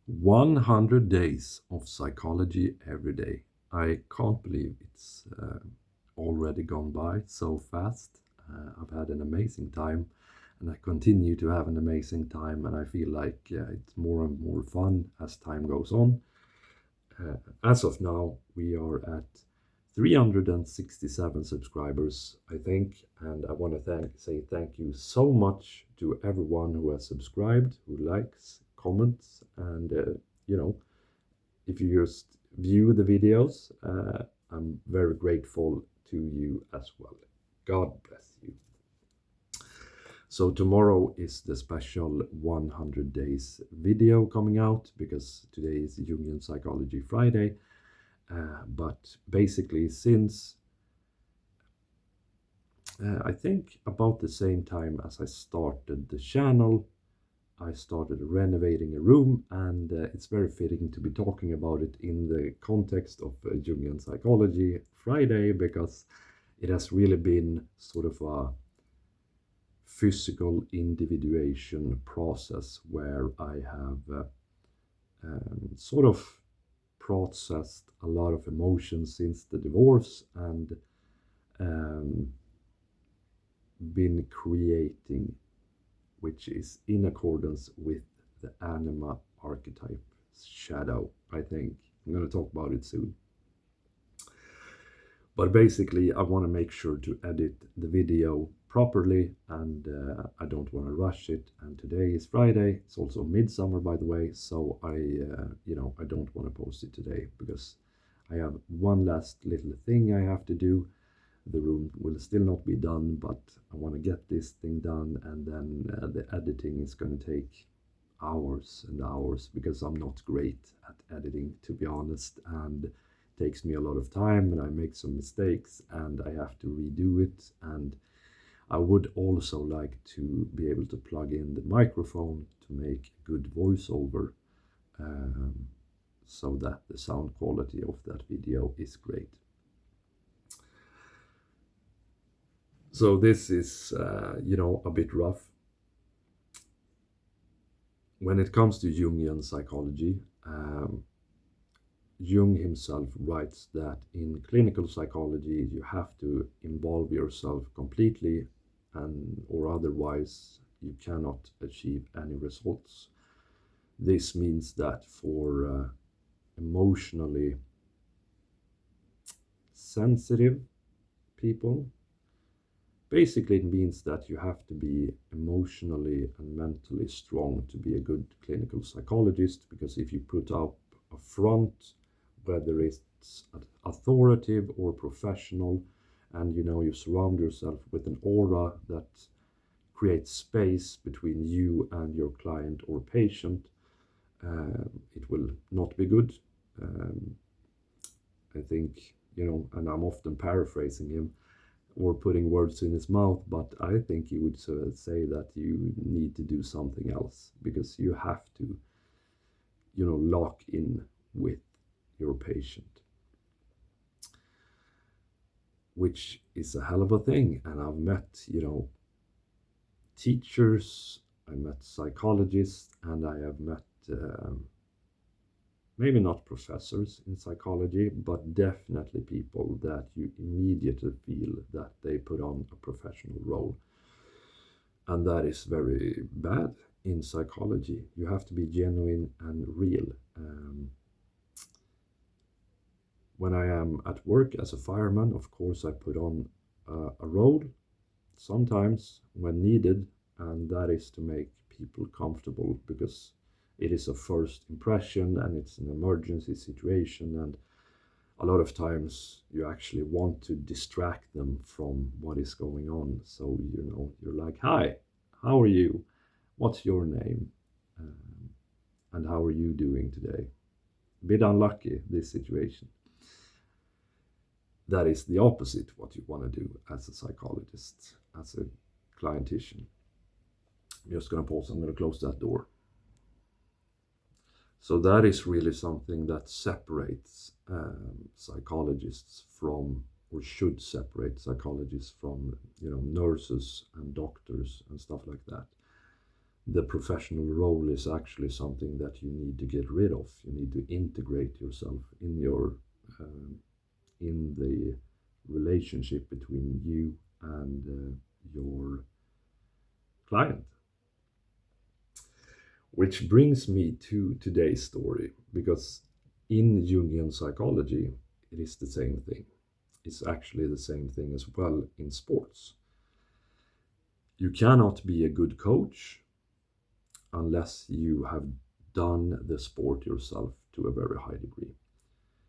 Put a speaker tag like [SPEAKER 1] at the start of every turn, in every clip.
[SPEAKER 1] 100 days of psychology every day. I can't believe it's already gone by so fast. I've had an amazing time and I continue to have an amazing time, and I feel like it's more and more fun as time goes on. As of now, we are at 367 subscribers, I think, and I want to say thank you so much to everyone who has subscribed, who likes, comments, and if you just view the videos, I'm very grateful to you as well. God bless you. So tomorrow is the special 100 days video coming out because today is Jungian Psychology Friday. But basically, since I think about the same time as I started the channel, I started renovating a room, and it's very fitting to be talking about it in the context of Jungian Psychology Friday, because it has really been sort of a physical individuation process where I have sort of processed a lot of emotions since the divorce, and um, been creating, which is in accordance with the Anima archetype shadow, I think. I'm going to talk about it soon. But basically, I want to make sure to edit the video properly, and I don't want to rush it. And today is Friday. It's also midsummer, by the way, so I don't want to post it today because I have one last little thing I have to do. The room will still not be done, but I want to get this thing done, and then the editing is going to take hours and hours because I'm not great at editing, to be honest, and it takes me a lot of time, and I make some mistakes and I have to redo it. And I would also like to be able to plug in the microphone to make good voiceover, so that the sound quality of that video is great. So this is, a bit rough. When it comes to Jungian psychology, Jung himself writes that in clinical psychology, you have to involve yourself completely, or otherwise you cannot achieve any results. This means that for emotionally sensitive people, basically, it means that you have to be emotionally and mentally strong to be a good clinical psychologist, because if you put up a front, whether it's authoritative or professional, and you surround yourself with an aura that creates space between you and your client or patient, it will not be good. I think, and I'm often paraphrasing him or putting words in his mouth, but I think he would say that you need to do something else, because you have to, lock in with your patient, which is a hell of a thing. And I've met, teachers, I met psychologists, and I have met maybe not professors in psychology, but definitely people that you immediately feel that they put on a professional role. And that is very bad in psychology. You have to be genuine and real. When I am at work as a fireman, of course, I put on a role sometimes when needed, and that is to make people comfortable, because it is a first impression and it's an emergency situation, and a lot of times you actually want to distract them from what is going on. So, you're like, hi, how are you? What's your name? And how are you doing today? A bit unlucky, this situation. That is the opposite what you want to do as a psychologist, as a clientician. I'm just going to pause. I'm going to close that door. So that is really something that separates psychologists from, or should separate psychologists from, nurses and doctors and stuff like that. the professional role is actually something that you need to get rid of. You need to integrate yourself in your in the relationship between you and your client. Which brings me to today's story, because in Jungian psychology, it is the same thing. It's actually the same thing as well in sports. You cannot be a good coach unless you have done the sport yourself to a very high degree.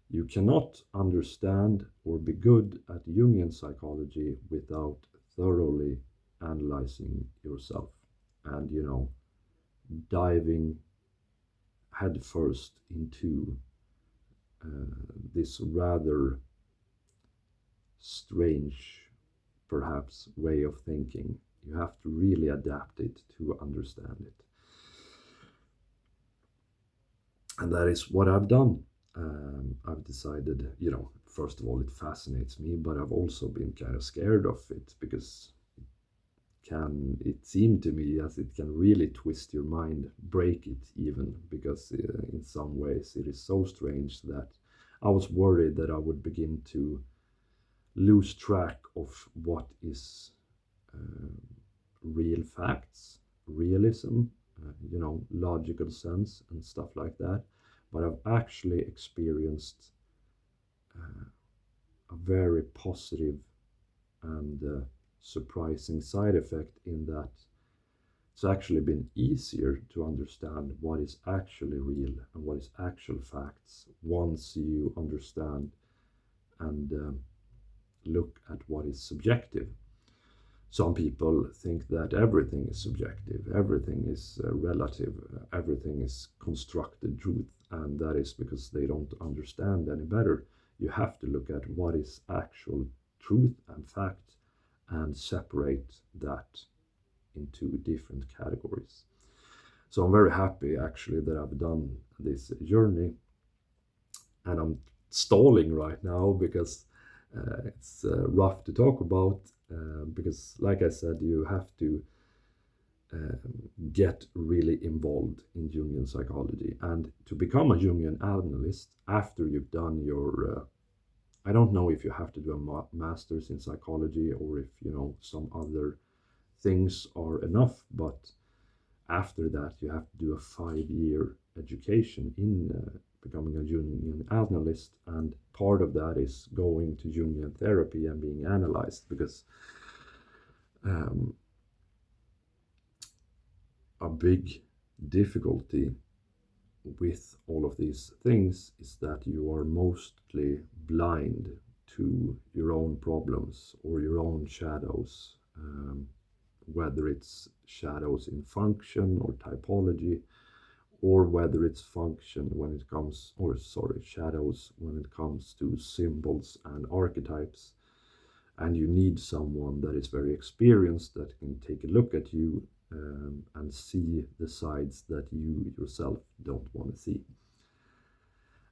[SPEAKER 1] You cannot understand or be good at Jungian psychology without thoroughly analyzing yourself and, diving headfirst into this rather strange, perhaps, way of thinking. You have to really adapt it to understand it. And that is what I've done. I've decided, first of all, it fascinates me, but I've also been kind of scared of it because it seemed to me as it can really twist your mind, break it even, because in some ways it is so strange that I was worried that I would begin to lose track of what is real facts, realism, logical sense and stuff like that. But I've actually experienced a very positive and surprising side effect in that it's actually been easier to understand what is actually real and what is actual facts once you understand and look at what is subjective. Some people think that everything is subjective, everything is relative, everything is constructed truth, and that is because they don't understand any better. You have to look at what is actual truth and fact and separate that into different categories. So I'm very happy actually that I've done this journey, and I'm stalling right now because it's rough to talk about because, like I said, you have to get really involved in Jungian psychology. And to become a Jungian analyst, after you've done your, I don't know if you have to do a master's in psychology or if, some other things are enough, but after that, you have to do a 5-year education in becoming a Jungian analyst, and part of that is going to Jungian therapy and being analyzed, because a big difficulty with all of these things is that you are mostly blind to your own problems or your own shadows, whether it's shadows in function or typology, or whether it's function when it comes, shadows when it comes to symbols and archetypes. And you need someone that is very experienced that can take a look at you and see the sides that you yourself don't want to see.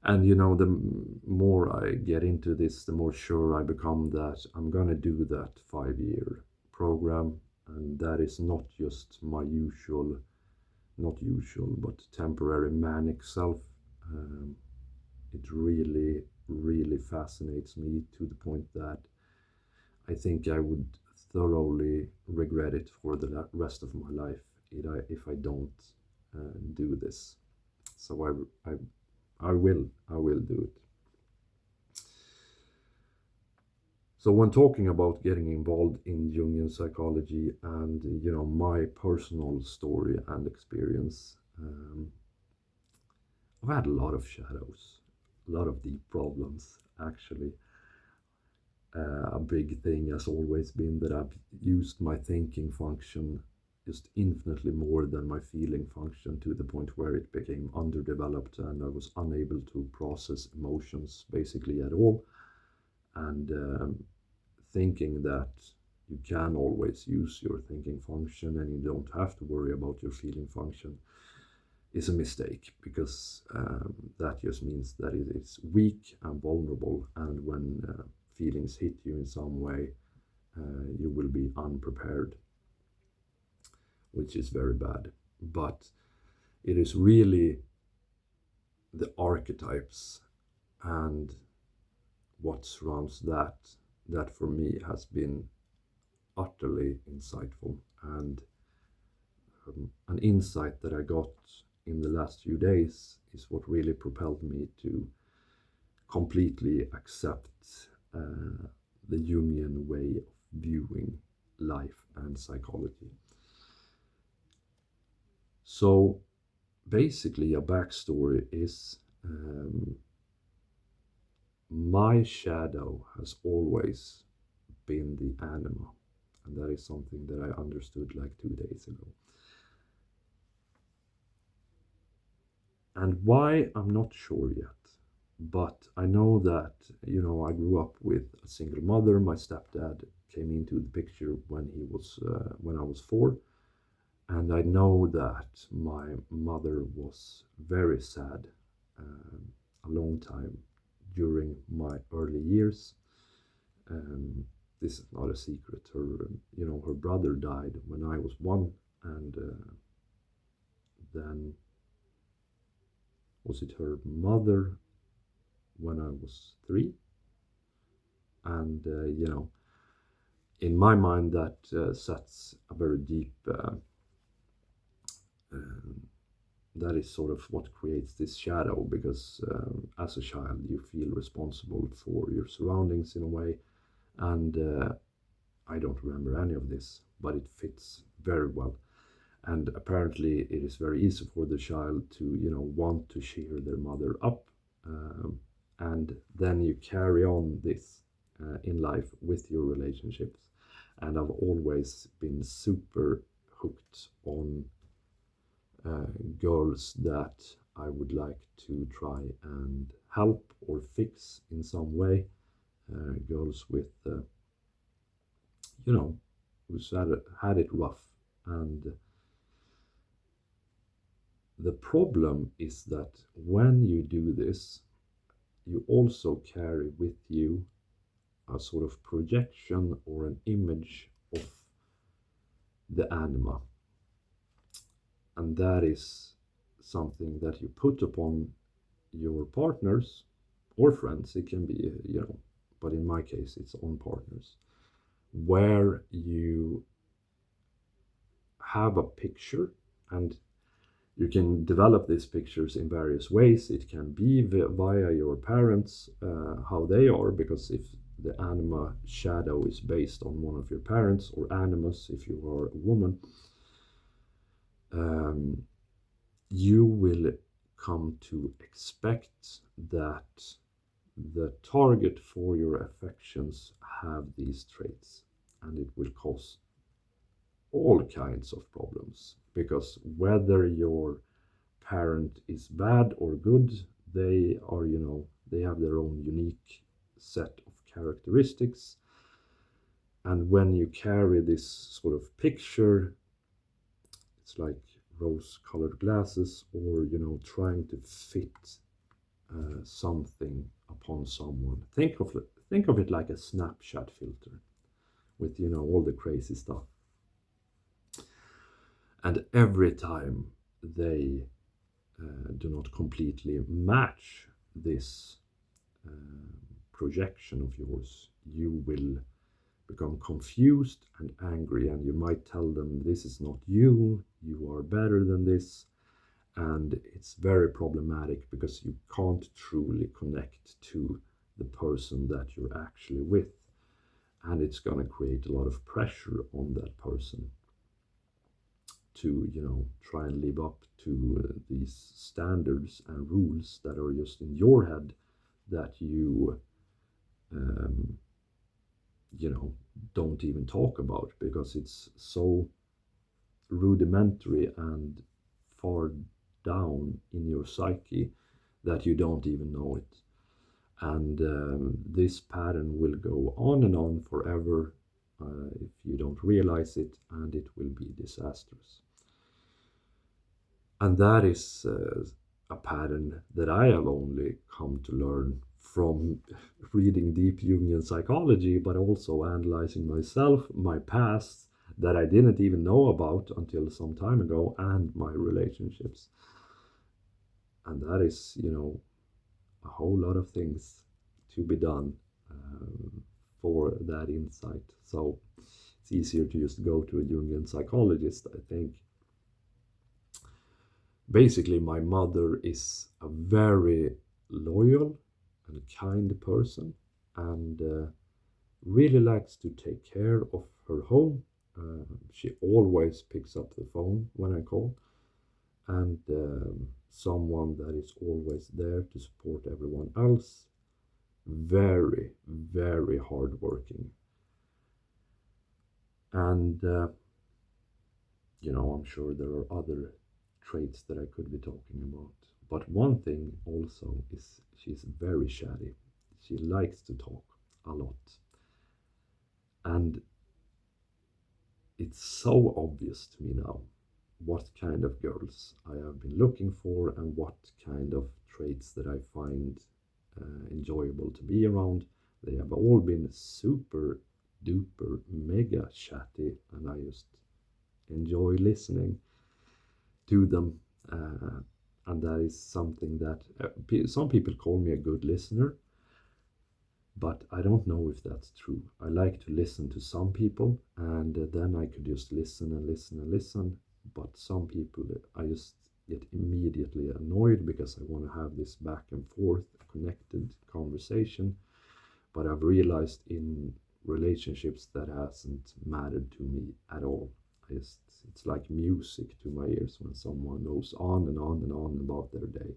[SPEAKER 1] And the more I get into this, the more sure I become that I'm gonna do that 5-year program, and that is not just my not usual, but temporary manic self. It really, really fascinates me to the point that I think I would thoroughly regret it for the rest of my life if I don't do this. So I will do it. So when talking about getting involved in Jungian psychology and my personal story and experience, I've had a lot of shadows, a lot of deep problems actually. A big thing has always been that I've used my thinking function just infinitely more than my feeling function, to the point where it became underdeveloped and I was unable to process emotions basically at all. And thinking that you can always use your thinking function and you don't have to worry about your feeling function is a mistake, because that just means that it is weak and vulnerable, and when feelings hit you in some way, you will be unprepared, which is very bad. but it is really the archetypes and what surrounds that for me has been utterly insightful, and an insight that I got in the last few days is what really propelled me to completely accept the Jungian way of viewing life and psychology. So basically, a backstory is my shadow has always been the anima, and that is something that I understood like 2 days ago. And why, I'm not sure yet, but I know that, I grew up with a single mother. My stepdad came into the picture when I was 4, and I know that my mother was very sad a long time during my early years. This is not a secret. Her brother died when I was 1, and then was it her mother when I was 3? And in my mind, that sets a very deep. That is sort of what creates this shadow, because as a child you feel responsible for your surroundings in a way, and I don't remember any of this, but it fits very well. And apparently it is very easy for the child to want to cheer their mother up, and then you carry on this in life with your relationships. And I've always been super hooked on girls that I would like to try and help or fix in some way. Girls with who's had it rough. And the problem is that when you do this, you also carry with you a sort of projection or an image of the anima. And that is something that you put upon your partners or friends. It can be, but in my case, it's on partners, where you have a picture, and you can develop these pictures in various ways. It can be via your parents, how they are, because if the anima shadow is based on one of your parents, or animus if you are a woman, you will come to expect that the target for your affections have these traits, and it will cause all kinds of problems, because whether your parent is bad or good, they are, they have their own unique set of characteristics. And when you carry this sort of picture, it's like rose-colored glasses, or trying to fit something upon someone. Think of it like a Snapchat filter with all the crazy stuff. And every time they do not completely match this projection of yours, you will become confused and angry, and you might tell them, this is not you, you are better than this. And it's very problematic, because you can't truly connect to the person that you're actually with, and it's going to create a lot of pressure on that person to try and live up to these standards and rules that are just in your head, that you don't even talk about, because it's so rudimentary and far down in your psyche that you don't even know it. And this pattern will go on and on forever if you don't realize it, and it will be disastrous. And that is a pattern that I have only come to learn from reading deep Jungian psychology, but also analyzing myself, my past, that I didn't even know about until some time ago, and my relationships. And that is, a whole lot of things to be done for that insight. So it's easier to just go to a Jungian psychologist, I think. Basically, my mother is a very loyal and kind person, and really likes to take care of her home. She always picks up the phone when I call, and someone that is always there to support everyone else. Very, very hardworking. And, I'm sure there are other traits that I could be talking about. But one thing also is she's very chatty. She likes to talk a lot. And it's so obvious to me now what kind of girls I have been looking for and what kind of traits that I find enjoyable to be around. They have all been super duper mega chatty, and I just enjoy listening to them. And that is something that some people call me a good listener, but I don't know if that's true. I like to listen to some people, and then I could just listen and listen and listen. But some people, I just get immediately annoyed because I want to have this back and forth connected conversation. But I've realized in relationships that hasn't mattered to me at all. It's like music to my ears when someone goes on and on and on about their day.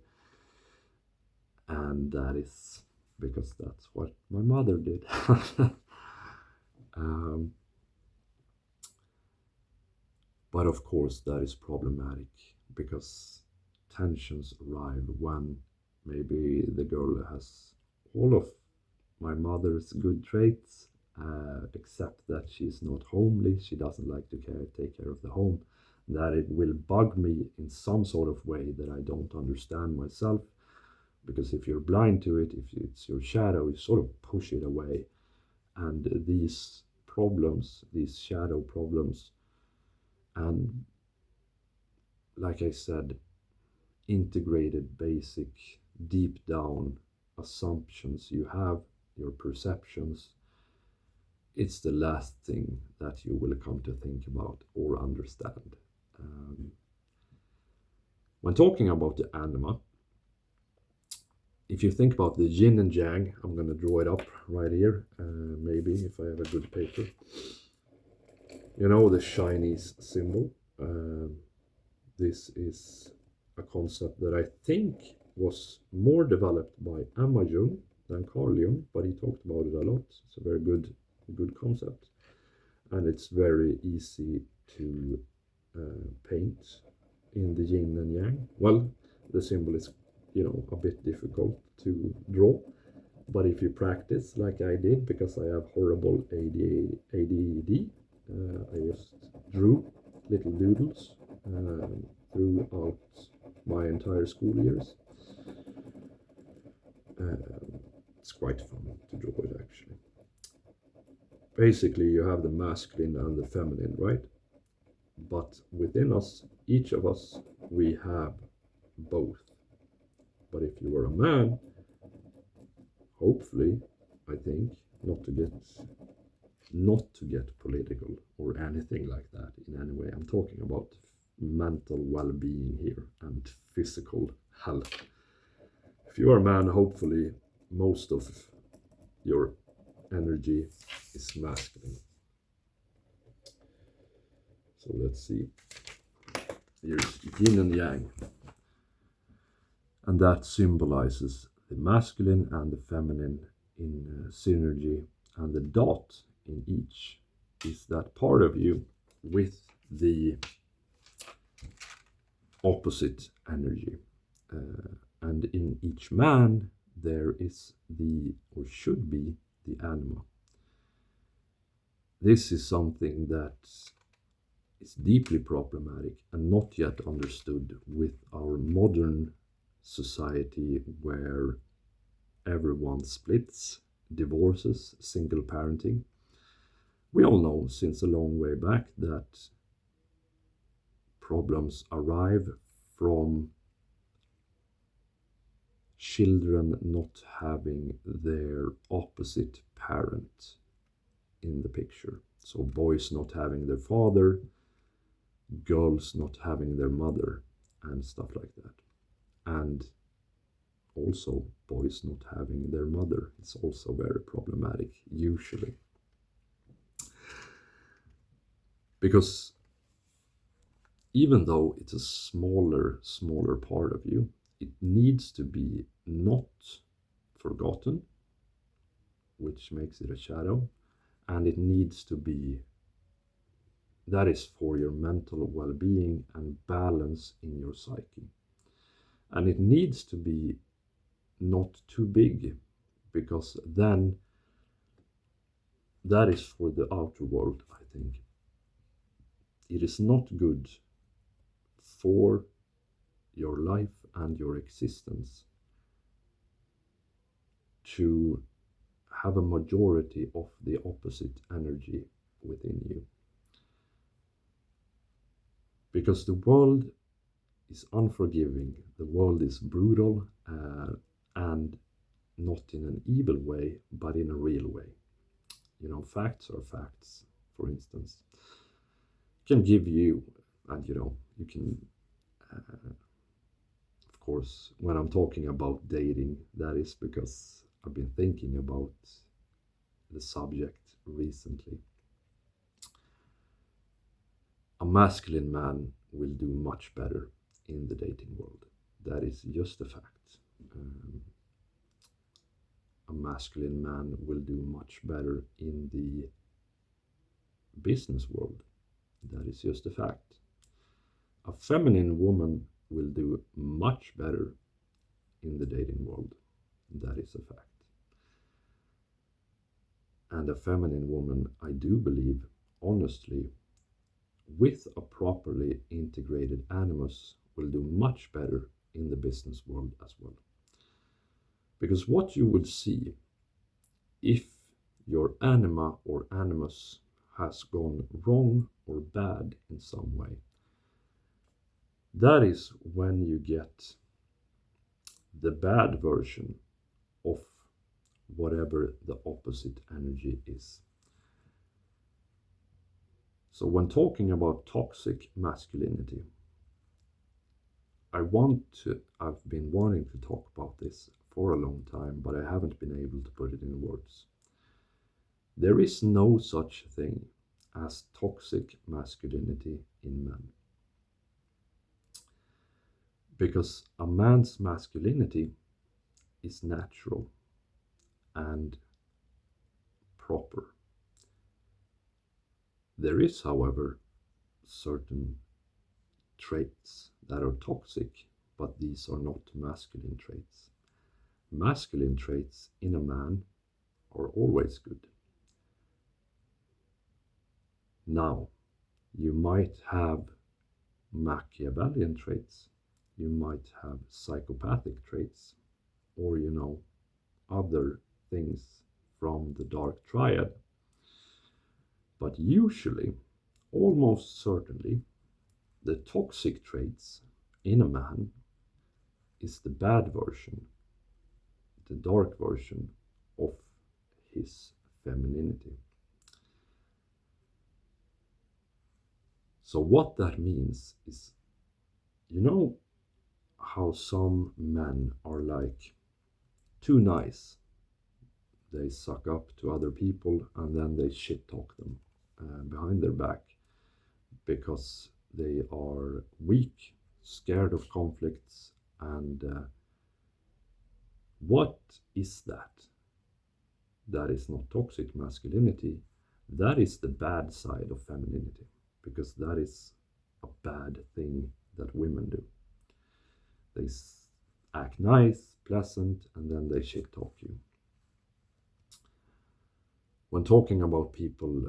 [SPEAKER 1] And that is because that's what my mother did. But of course, that is problematic because tensions arrive when maybe the girl has all of my mother's good traits, except that she's not homely, she doesn't like to take care of the home, that it will bug me in some sort of way that I don't understand myself. Because if you're blind to it, if it's your shadow, you sort of push it away. And these problems, these shadow problems, and like I said, integrated basic deep down assumptions you have, your perceptions, it's the last thing that you will come to think about or understand. When talking about the anima, if you think about the yin and yang, I'm going to draw it up right here, maybe if I have a good paper. You know the Chinese symbol. This is a concept that I think was more developed by Jung than Carl Jung, but he talked about it a lot. It's a very good concept, and it's very easy to paint in the yin and yang. Well, the symbol is, a bit difficult to draw, but if you practice like I did, because I have horrible ADD, I just drew little doodles throughout my entire school years. It's quite fun to draw it, actually. Basically, you have the masculine and the feminine, right? But within us, each of us, we have both. But if you are a man, hopefully, I think, not to get political or anything like that in any way. I'm talking about mental well-being here and physical health. If you are a man, hopefully most of your energy is masculine. So let's see. Here's yin and yang. And that symbolizes the masculine and the feminine in synergy, and the dot in each is that part of you with the opposite energy. And in each man there is or should be, the anima. This is something that is deeply problematic and not yet understood with our modern society, where everyone splits, divorces, single parenting. We all know since a long way back that problems arrive from children not having their opposite parent in the picture. So boys not having their father, girls not having their mother, and stuff like that. And also boys not having their mother is also very problematic, usually. Because even though it's a smaller part of you, it needs to be not forgotten, which makes it a shadow, and it needs to be, that is for your mental well-being and balance in your psyche. And it needs to be not too big, because then that is for the outer world, I think. It is not good for your life and your existence to have a majority of the opposite energy within you. Because the world is unforgiving, the world is brutal, and not in an evil way, but in a real way. You know, facts are facts, for instance. Can give you, and you can, of course, when I'm talking about dating, that is because I've been thinking about the subject recently. A masculine man will do much better in the dating world. That is just a fact. A masculine man will do much better in the business world. That is just a fact. A feminine woman will do much better in the dating world. That is a fact. And a feminine woman, I do believe, honestly, with a properly integrated animus, will do much better in the business world as well. Because what you will see, if your anima or animus has gone wrong or bad in some way, that is when you get the bad version of whatever the opposite energy is. So when talking about toxic masculinity, I've been wanting to talk about this for a long time, but I haven't been able to put it in words. There is no such thing as toxic masculinity in men. Because a man's masculinity is natural and proper. There is, however, certain traits that are toxic, but these are not masculine traits. Masculine traits in a man are always good. Now, you might have Machiavellian traits, you might have psychopathic traits, or other things from the dark triad. But usually, almost certainly, the toxic traits in a man is the bad version, the dark version of his femininity. So what that means is, how some men are like too nice. They suck up to other people and then they shit talk them behind their back because they are weak, scared of conflicts, and what is that? That is not toxic masculinity. That is the bad side of femininity, because that is a bad thing that women do. They act nice, pleasant, and then they shit talk you. When talking about people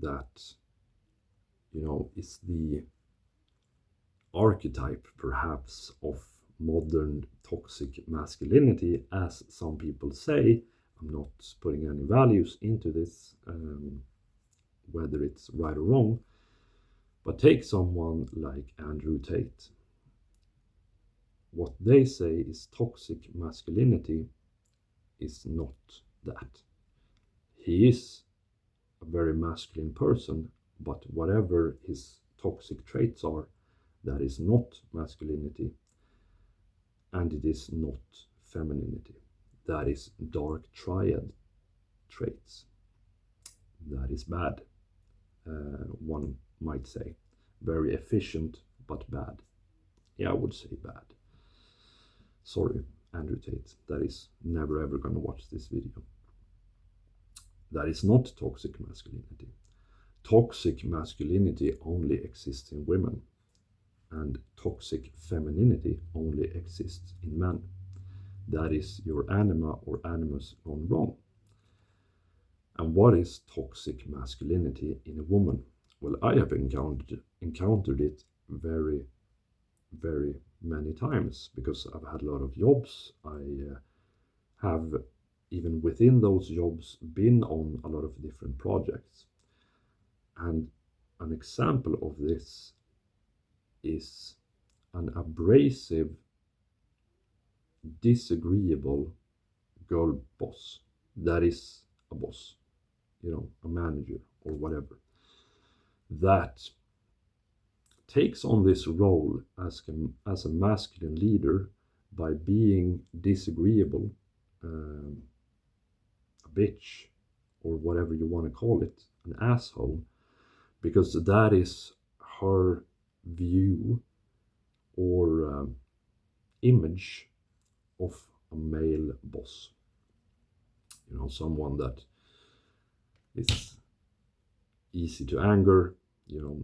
[SPEAKER 1] that, is the archetype perhaps of modern toxic masculinity, as some people say, I'm not putting any values into this, whether it's right or wrong. But take someone like Andrew Tate. What they say is toxic masculinity is not that. He is a very masculine person, but whatever his toxic traits are, that is not masculinity, and it is not femininity. That is dark triad traits. That is bad, one might say. Very efficient, but bad. Yeah, I would say bad. Sorry, Andrew Tate, that is never ever gonna watch this video. That is not toxic masculinity. Toxic masculinity only exists in women, and toxic femininity only exists in men. That is your anima or animus gone wrong. And what is toxic masculinity in a woman? Well, I have encountered it very, very many times because I've had a lot of jobs. I have, even within those jobs, been on a lot of different projects. And an example of this is an abrasive, disagreeable girl boss. That is a boss, a manager or whatever, that takes on this role as a masculine leader by being disagreeable, a bitch, or whatever you want to call it, an asshole, because that is her view or image of a male boss. Someone that is easy to anger,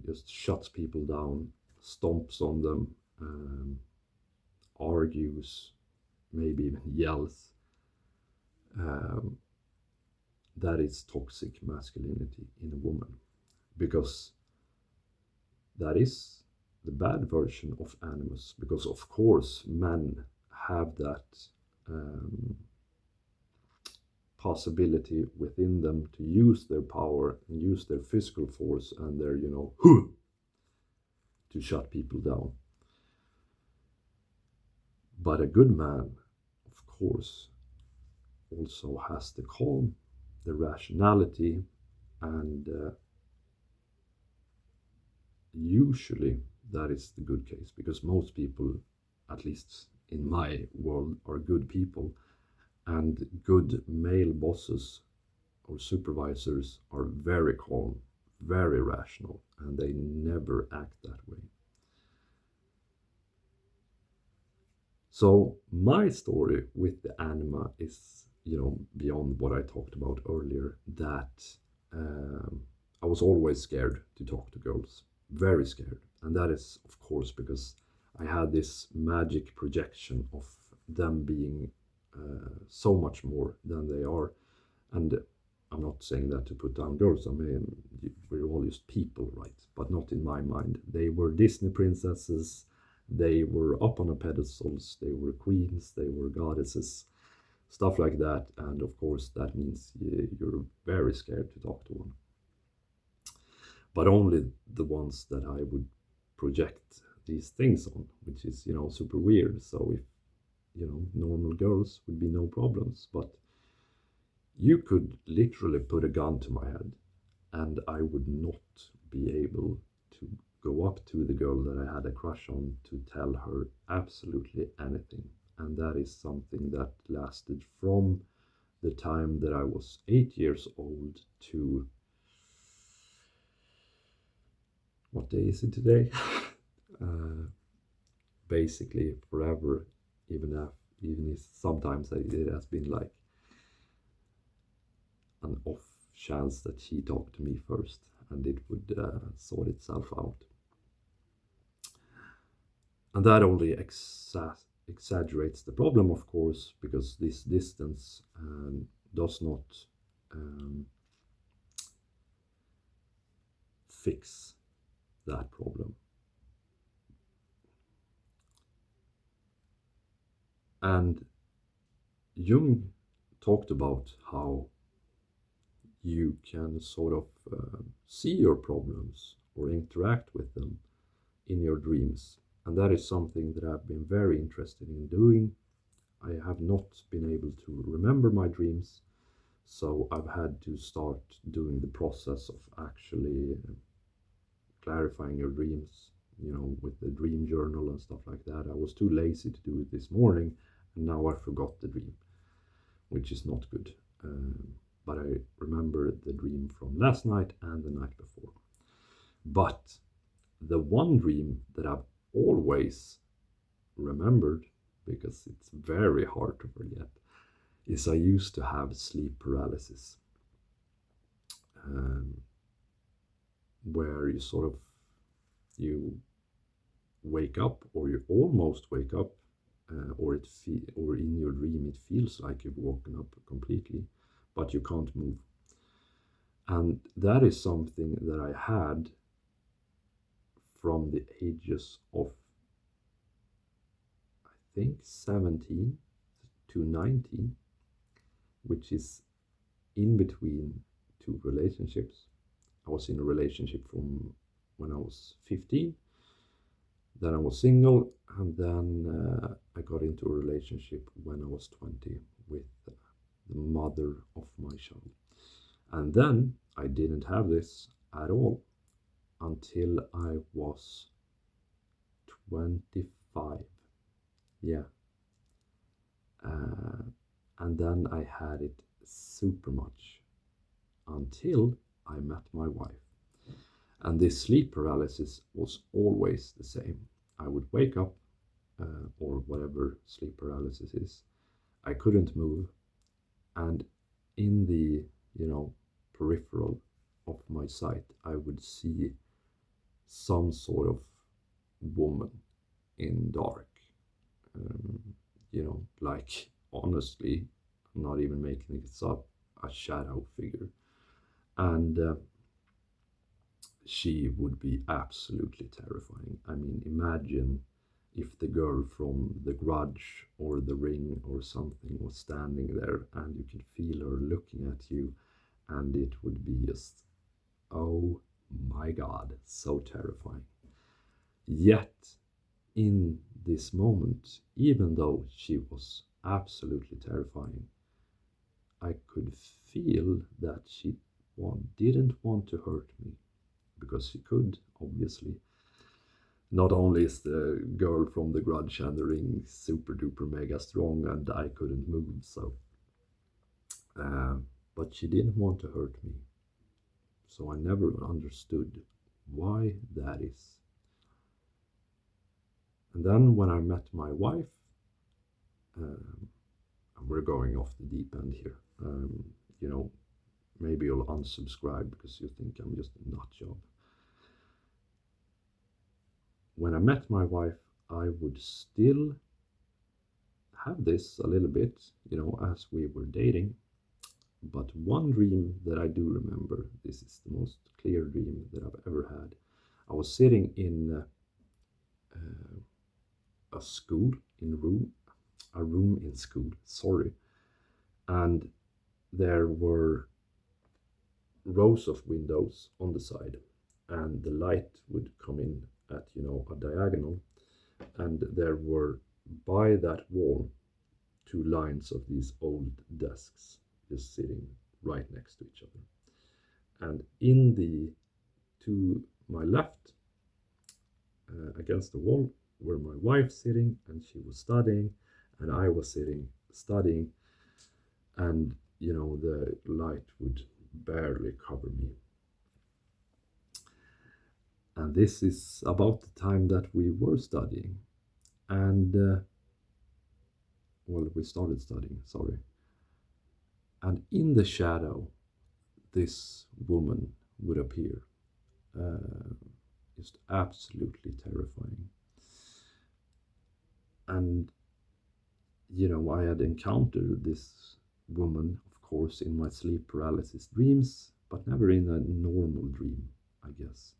[SPEAKER 1] just shuts people down, stomps on them, argues, maybe even yells. That is toxic masculinity in a woman, because that is the bad version of Animus, because of course men have that possibility within them to use their power and use their physical force and their, to shut people down. But a good man, of course, also has the calm, the rationality, and usually that is the good case, because most people, at least in my world, are good people, and good male bosses or supervisors are very calm, very rational, and they never act that way. So my story with the anima is, beyond what I talked about earlier, that I was always scared to talk to girls, very scared. And that is, of course, because I had this magic projection of them being so much more than they are. And I'm not saying that to put down girls. I mean, we're all just people, right? But not in my mind. They were Disney princesses. They were up on a pedestals. They were queens. They were goddesses. Stuff like that. And of course, that means you're very scared to talk to one. But only the ones that I would project these things on, which is, super weird. So if, normal girls would be no problems. But you could literally put a gun to my head and I would not be able to go up to the girl that I had a crush on to tell her absolutely anything. And that is something that lasted from the time that I was 8 years old to, what day is it today? Basically forever, even if sometimes it has been like an off chance that she talked to me first, and it would sort itself out. And that only exaggerates the problem, of course, because this distance does not fix that problem. And Jung talked about how you can sort of see your problems or interact with them in your dreams. And that is something that I've been very interested in doing. I have not been able to remember my dreams, so I've had to start doing the process of actually clarifying your dreams, with the dream journal and stuff like that. I was too lazy to do it this morning, and now I forgot the dream, which is not good. But I remember the dream from last night and the night before. But the one dream that I've always remembered, because it's very hard to forget, is I used to have sleep paralysis, where you wake up, or you almost wake up, or in your dream it feels like you've woken up completely, but you can't move. And that is something that I had from the ages of, I think, 17 to 19, which is in between two relationships. I was in a relationship from when I was 15, then I was single, and then I got into a relationship when I was 20 with the mother of my child. And then I didn't have this at all until I was 25. Yeah. And then I had it super much until I met my wife. And this sleep paralysis was always the same. I would wake up, or whatever sleep paralysis is, I couldn't move, and in the peripheral of my sight, I would see some sort of woman in dark. Like, honestly, I'm not even making this up, a shadow figure. And she would be absolutely terrifying. I mean, imagine if the girl from The Grudge or The Ring or something was standing there, and you could feel her looking at you, and it would be just, oh my God, so terrifying. Yet, in this moment, even though she was absolutely terrifying, I could feel that she didn't want to hurt me, because she could, obviously. Not only is the girl from The Grudge and The Ring super duper mega strong, and I couldn't move, so. But she didn't want to hurt me. So I never understood why that is. And then when I met my wife, we're going off the deep end here. Maybe you'll unsubscribe because you think I'm just a nut job. When I met my wife, I would still have this a little bit, as we were dating. But one dream that I do remember, this is the most clear dream that I've ever had. I was sitting in a room in school, sorry. And there were rows of windows on the side, and the light would come in at, a diagonal. And there were, by that wall, two lines of these old desks just sitting right next to each other. And to my left, against the wall, were my wife sitting, and she was studying, and I was sitting studying, and the light would barely cover me. And this is about the time that we were studying, and we started studying, sorry. And in the shadow, this woman would appear, just absolutely terrifying. And I had encountered this woman, of course, in my sleep paralysis dreams, but never in a normal dream, I guess.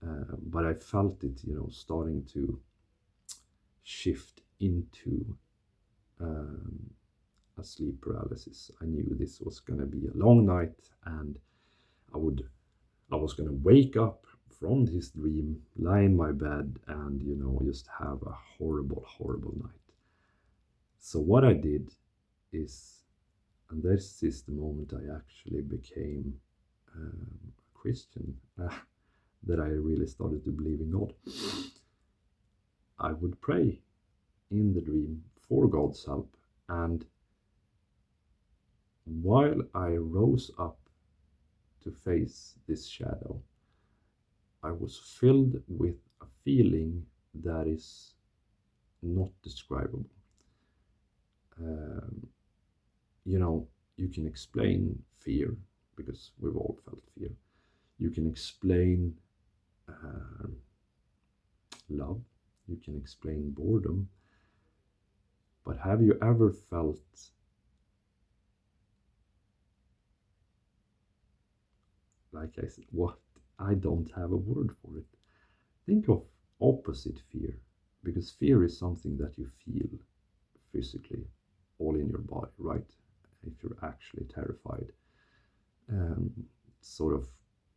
[SPEAKER 1] But I felt it, starting to shift into a sleep paralysis. I knew this was going to be a long night, and I was going to wake up from this dream, lie in my bed, and just have a horrible, horrible night. So what I did is, and this is the moment I actually became a Christian, that I really started to believe in God. I would pray in the dream for God's help, and while I rose up to face this shadow, I was filled with a feeling that is not describable. Um, you can explain fear, because we've all felt fear. You can explain love. You can explain boredom. But have you ever felt like I said, what? I don't have a word for it. Think of opposite fear, because fear is something that you feel physically all in your body, right? If you're actually terrified, sort of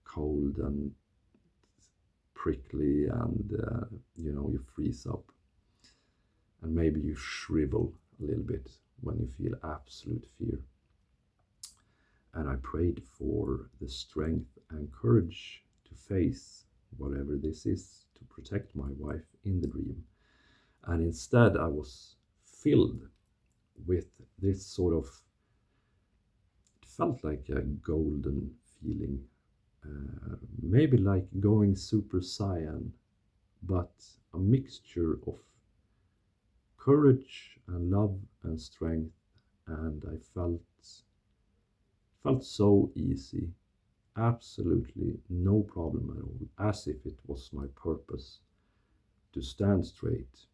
[SPEAKER 1] cold and prickly, and you freeze up, and maybe you shrivel a little bit when you feel absolute fear. And I prayed for the strength and courage to face whatever this is, to protect my wife in the dream. And instead I was filled with this sort of, it felt like a golden feeling, maybe like going Super Saiyan, but a mixture of courage and love and strength. And I felt so easy, absolutely no problem at all, as if it was my purpose to stand straight,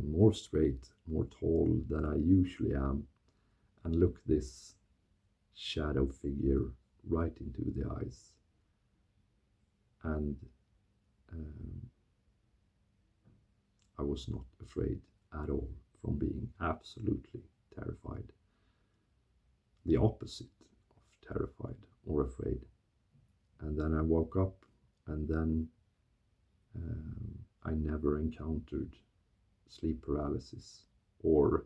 [SPEAKER 1] more straight, more tall than I usually am, and look this shadow figure right into the eyes. And I was not afraid at all from being absolutely terrified. The opposite of terrified or afraid. And then I woke up, and then I never encountered sleep paralysis or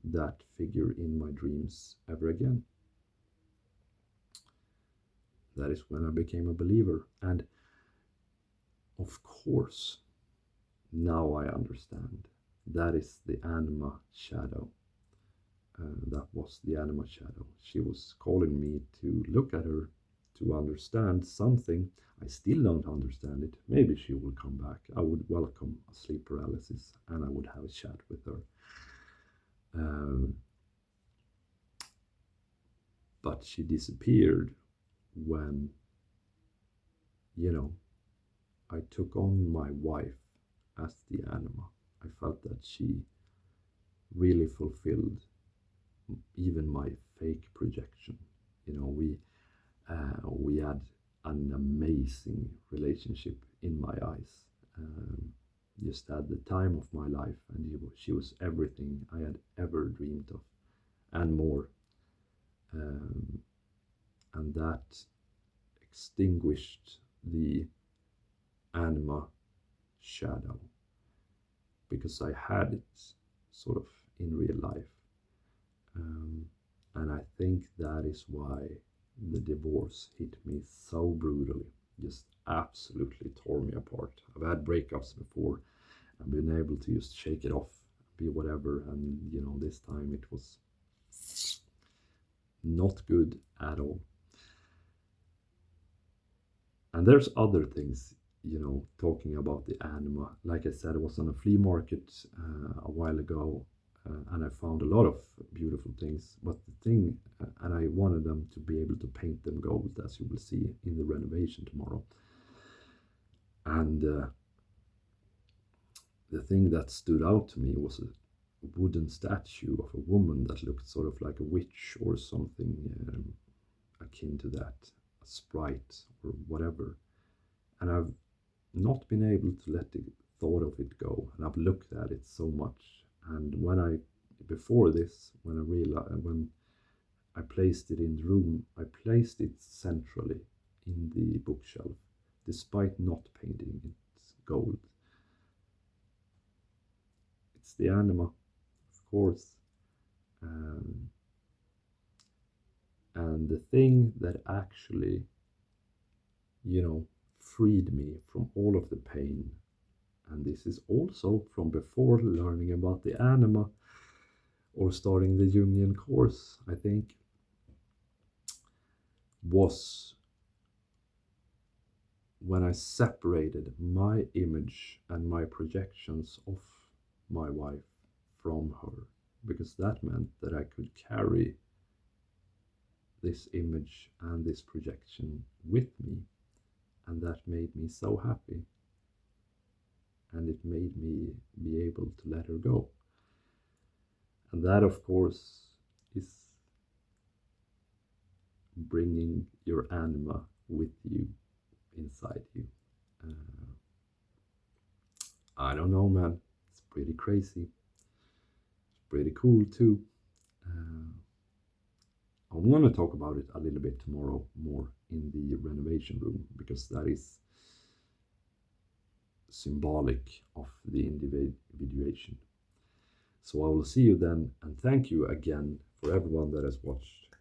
[SPEAKER 1] that figure in my dreams ever again. That is when I became a believer. And of course, now I understand. That is the Anima Shadow. That was the Anima Shadow. She was calling me to look at her, to understand something. I still don't understand it. Maybe she will come back. I would welcome a sleep paralysis, and I would have a chat with her. But she disappeared when, I took on my wife as the Anima. I felt that she really fulfilled even my fake projection. We had an amazing relationship in my eyes. Just at the time of my life, and she was everything I had ever dreamed of, and more. And that extinguished the Anima Shadow, because I had it sort of in real life. And I think that is why the divorce hit me so brutally, just absolutely tore me apart. I've had breakups before. I've been able to just shake it off, be whatever, and this time it was not good at all. And there's other things, talking about the Anima. Like I said, I was on a flea market a while ago, and I found a lot of beautiful things. But the thing, and I wanted them to be able to paint them gold, as you will see in the renovation tomorrow. And the thing that stood out to me was a wooden statue of a woman that looked sort of like a witch or something akin to that, a sprite or whatever. And I've not been able to let the thought of it go, and I've looked at it so much. And when I before this, when I realized, when I placed it in the room, I placed it centrally in the bookshelf, despite not painting it gold. It's the Anima, of course. And the thing that actually, freed me from all of the pain, and this is also from before learning about the Anima or starting the Jungian course, I think, was when I separated my image and my projections of my wife from her, because that meant that I could carry this image and this projection with me, and that made me so happy, and it made me be able to let her go. And that, of course, is bringing your Anima with you, inside you. I don't know, man. It's pretty crazy. It's pretty cool too. I'm going to talk about it a little bit tomorrow more in the renovation room, because that is symbolic of the individuation. So I will see you then, and thank you again for everyone that has watched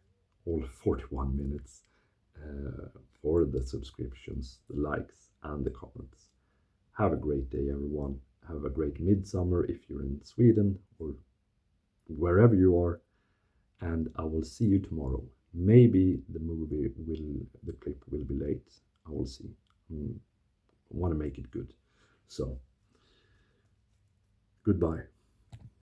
[SPEAKER 1] all 41 minutes, for the subscriptions, the likes, and the comments. Have a great day, everyone. Have a great midsummer if you're in Sweden or wherever you are, and I will see you tomorrow. Maybe the clip will be late. I will see. I want to make it good. So, goodbye.